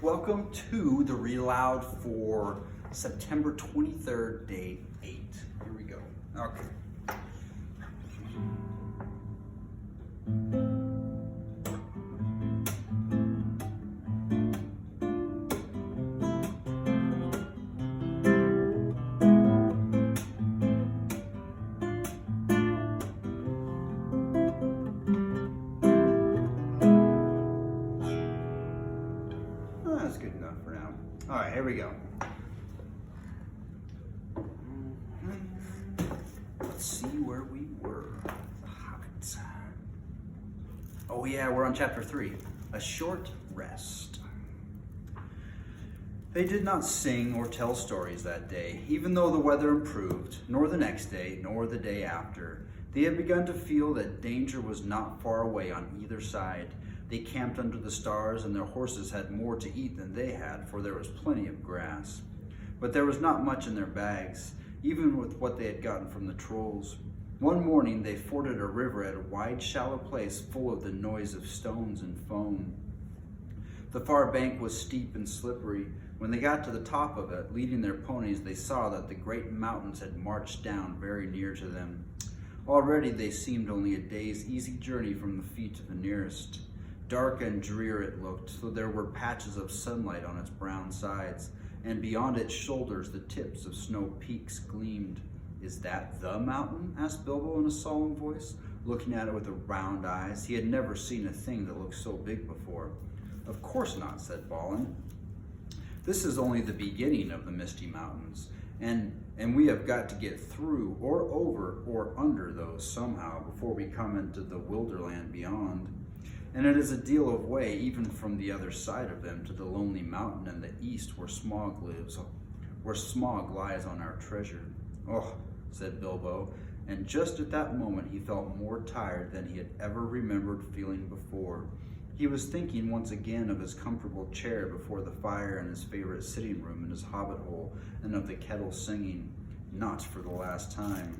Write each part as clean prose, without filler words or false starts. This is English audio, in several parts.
welcome to the Read Aloud for September 23rd, day 8. Here we go. Okay. That's good enough for now. All right, here we go. Let's see where we were. Hobbit. Oh yeah, we're on chapter 3. A short rest. They did not sing or tell stories that day, even though the weather improved, nor the next day, nor the day after. They had begun to feel that danger was not far away on either side. They camped under the stars, and their horses had more to eat than they had, for there was plenty of grass. But there was not much in their bags, even with what they had gotten from the trolls. One morning they forded a river at a wide, shallow place full of the noise of stones and foam. The far bank was steep and slippery. When they got to the top of it, leading their ponies, they saw that the great mountains had marched down very near to them. Already they seemed only a day's easy journey from the feet of the nearest. Dark and drear it looked, though there were patches of sunlight on its brown sides, and beyond its shoulders the tips of snow peaks gleamed. "Is that the mountain?" asked Bilbo in a solemn voice, looking at it with round eyes. He had never seen a thing that looked so big before. "Of course not," said Balin. "This is only the beginning of the Misty Mountains, and we have got to get through or over or under those somehow before we come into the Wilderland beyond. And it is a deal of way even from the other side of them to the lonely mountain in the east where Smog lives, where Smog lies on our treasure." "Oh," said Bilbo, and just at that moment he felt more tired than he had ever remembered feeling before. He was thinking once again of his comfortable chair before the fire in his favorite sitting room in his hobbit hole, and of the kettle singing, not for the last time.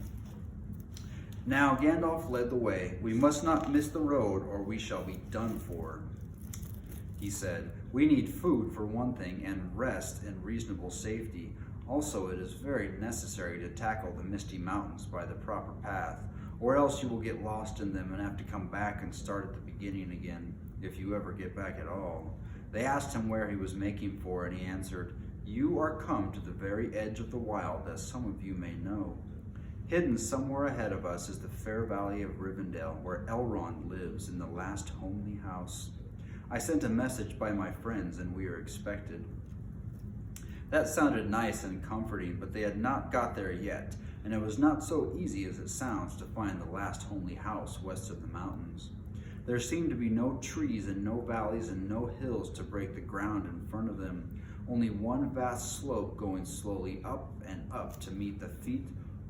Now Gandalf led the way. "We must not miss the road or we shall be done for," he said. "We need food for one thing, and rest in reasonable safety. Also, it is very necessary to tackle the Misty Mountains by the proper path, or else you will get lost in them and have to come back and start at the beginning again, if you ever get back at all." They asked him where he was making for, and he answered, "You are come to the very edge of the wild, as some of you may know. Hidden somewhere ahead of us is the fair valley of Rivendell, where Elrond lives in the last homely house. I sent a message by my friends, and we are expected." That sounded nice and comforting, but they had not got there yet, and it was not so easy as it sounds to find the last homely house west of the mountains. There seemed to be no trees and no valleys and no hills to break the ground in front of them, only one vast slope going slowly up and up to meet the feet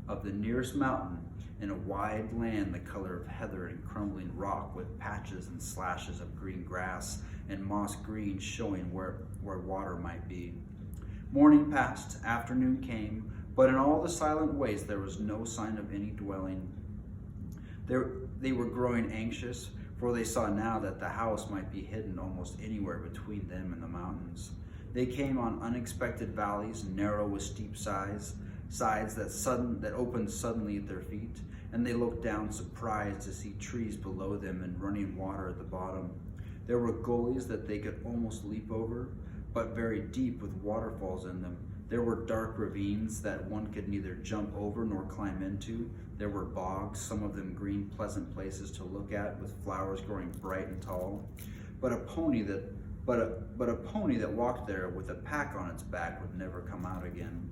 of the nearest mountain in a wide land the color of heather and crumbling rock, with patches and slashes of green grass and moss green showing where water might be. Morning passed, afternoon came, but in all the silent waste there was no sign of any dwelling. They were growing anxious, for they saw now that the house might be hidden almost anywhere between them and the mountains. They came on unexpected valleys, narrow with steep sides that opened suddenly at their feet, and they looked down surprised to see trees below them and running water at the bottom. There were gullies that they could almost leap over, but very deep with waterfalls in them. There were dark ravines that one could neither jump over nor climb into. There were bogs, some of them green, pleasant places to look at, with flowers growing bright and tall. But a pony that walked there with a pack on its back would never come out again.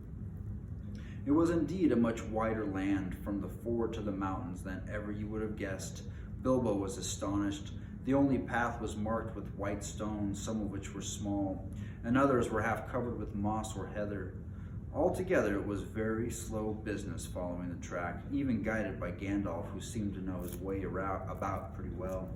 It was indeed a much wider land from the ford to the mountains than ever you would have guessed. Bilbo was astonished. The only path was marked with white stones, some of which were small, and others were half covered with moss or heather. Altogether, it was very slow business following the track, even guided by Gandalf, who seemed to know his way about pretty well.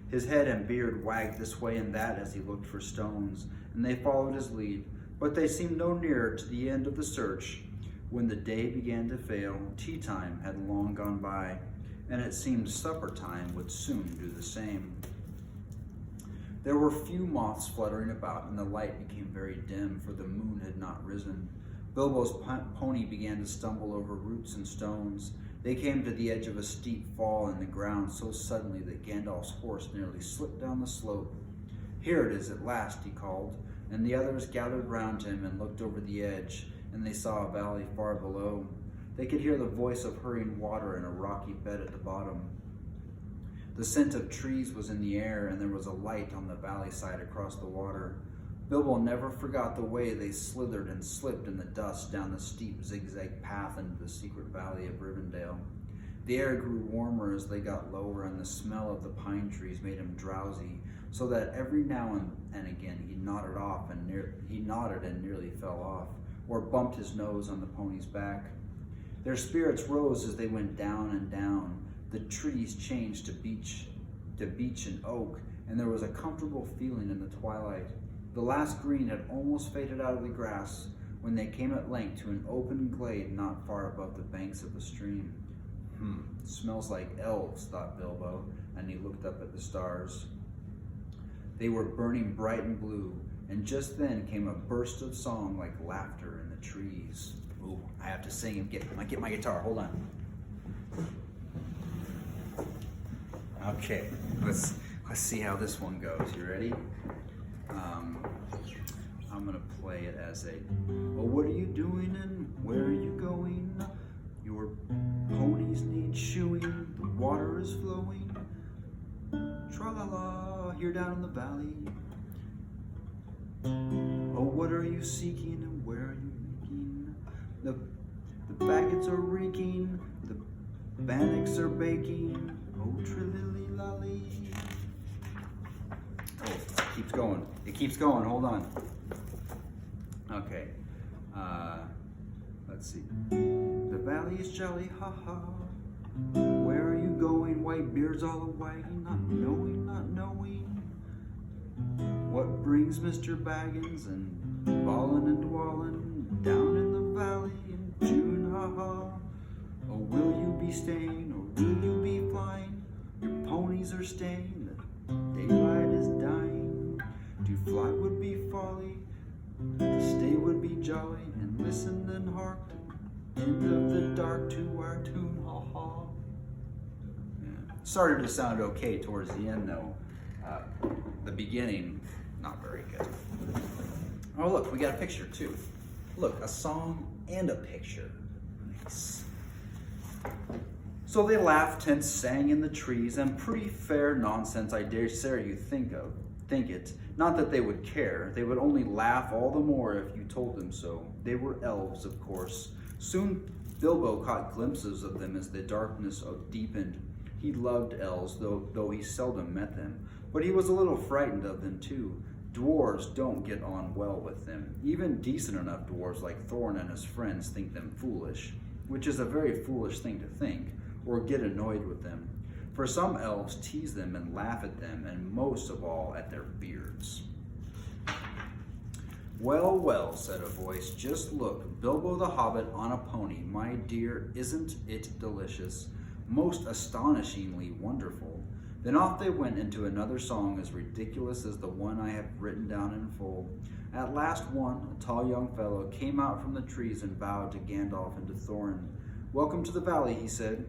His head and beard wagged this way and that as he looked for stones, and they followed his lead, but they seemed no nearer to the end of the search. When the day began to fail, tea time had long gone by, and it seemed supper time would soon do the same. There were few moths fluttering about, and the light became very dim, for the moon had not risen. Bilbo's pony began to stumble over roots and stones. They came to the edge of a steep fall in the ground so suddenly that Gandalf's horse nearly slipped down the slope. "Here it is at last," he called, and the others gathered round him and looked over the edge, and they saw a valley far below. They could hear the voice of hurrying water in a rocky bed at the bottom. The scent of trees was in the air, and there was a light on the valley side across the water. Bilbo never forgot the way they slithered and slipped in the dust down the steep zigzag path into the secret valley of Rivendell. The air grew warmer as they got lower, and the smell of the pine trees made him drowsy, so that every now and again he nodded and nearly fell off, or bumped his nose on the pony's back. Their spirits rose as they went down and down. The trees changed to beech and oak, and there was a comfortable feeling in the twilight. The last green had almost faded out of the grass when they came at length to an open glade not far above the banks of the stream. Smells like elves, thought Bilbo, and he looked up at the stars. They were burning bright and blue, and just then came a burst of song like laughter in the trees. Ooh, I have to sing and get my guitar. Hold on. Okay, let's see how this one goes. You ready? I'm gonna play it as a, "Oh, what are you doing and where are you going? Your ponies need shoeing, the water is flowing. Tra-la-la, here down in the valley. Oh, what are you seeking and where are you leaking? The faggots are reeking, the bannocks are baking. Oh, trilly-lally." Oh, it keeps going. It keeps going. Hold on. Okay. Let's see. "The valley is jolly, ha-ha. Where are you going? White beards all away, not knowing. What brings Mr. Baggins and ballin' and dwallin' down in the valley in June, ha-ha? Oh, will you be staying or will you be flying? Your ponies are staying, the daylight is dying. To fly would be folly, to stay would be jolly, and listen and hark, end of the dark to our tune, ha-ha." Yeah. Started to sound okay towards the end, though. The beginning, not very good. Oh, look, we got a picture, too. Look, a song and a picture. Nice. So they laughed and sang in the trees, and pretty fair nonsense, I dare say you think it. Not that they would care. They would only laugh all the more if you told them so. They were elves, of course. Soon Bilbo caught glimpses of them as the darkness deepened. He loved elves, though he seldom met them. But he was a little frightened of them, too. Dwarves don't get on well with them. Even decent enough dwarves like Thorin and his friends think them foolish, which is a very foolish thing to think, or get annoyed with them. For some elves tease them and laugh at them, and most of all at their beards. "Well, well," said a voice, "just look, Bilbo the Hobbit on a pony. My dear, isn't it delicious? Most astonishingly wonderful." Then off they went into another song as ridiculous as the one I have written down in full. At last one, a tall young fellow, came out from the trees and bowed to Gandalf and to Thorin. "Welcome to the valley," he said.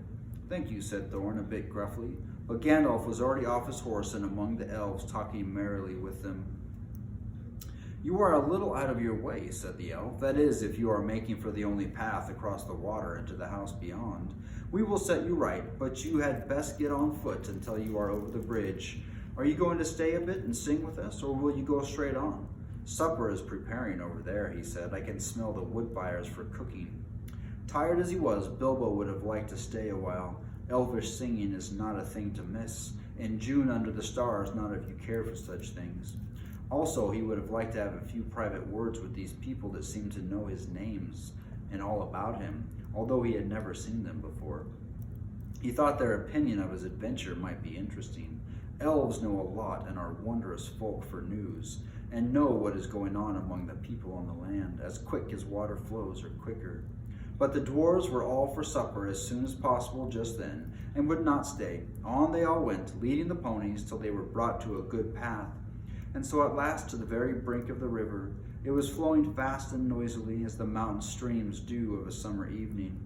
"Thank you," said Thorin, a bit gruffly. But Gandalf was already off his horse and among the elves, talking merrily with them. "You are a little out of your way," said the elf. "That is, if you are making for the only path across the water into the house beyond. We will set you right, but you had best get on foot until you are over the bridge. Are you going to stay a bit and sing with us, or will you go straight on? Supper is preparing over there," he said. "I can smell the wood fires for cooking." Tired as he was, Bilbo would have liked to stay a while. Elvish singing is not a thing to miss. In June under the stars, not if you care for such things. Also, he would have liked to have a few private words with these people that seemed to know his names and all about him, although he had never seen them before. He thought their opinion of his adventure might be interesting. Elves know a lot and are wondrous folk for news, and know what is going on among the people on the land, as quick as water flows or quicker. But the dwarves were all for supper as soon as possible just then, and would not stay. On they all went, leading the ponies till they were brought to a good path. and so at last to the very brink of the river. It was flowing fast and noisily as the mountain streams do of a summer evening.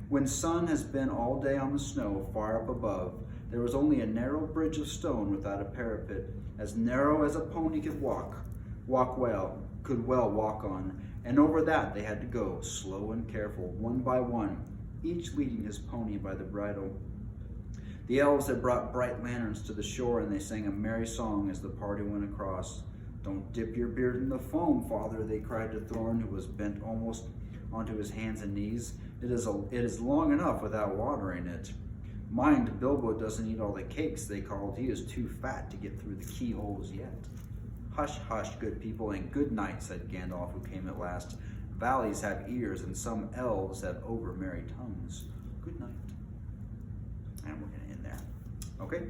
When sun has been all day on the snow far up above, there was only a narrow bridge of stone without a parapet, as narrow as a pony could walk well walk on, and over that they had to go, slow and careful, one by one, each leading his pony by the bridle. The elves had brought bright lanterns to the shore, and they sang a merry song as the party went across. "Don't dip your beard in the foam, Father," they cried to Thorn, who was bent almost onto his hands and knees. It is long enough without watering it." "Mind, Bilbo doesn't eat all the cakes," they called. "He is too fat to get through the keyholes yet." "Hush, hush, good people, and good night," said Gandalf, who came at last. "Valleys have ears, and some elves have over-merry tongues. Good night." And we're going to end there. Okay?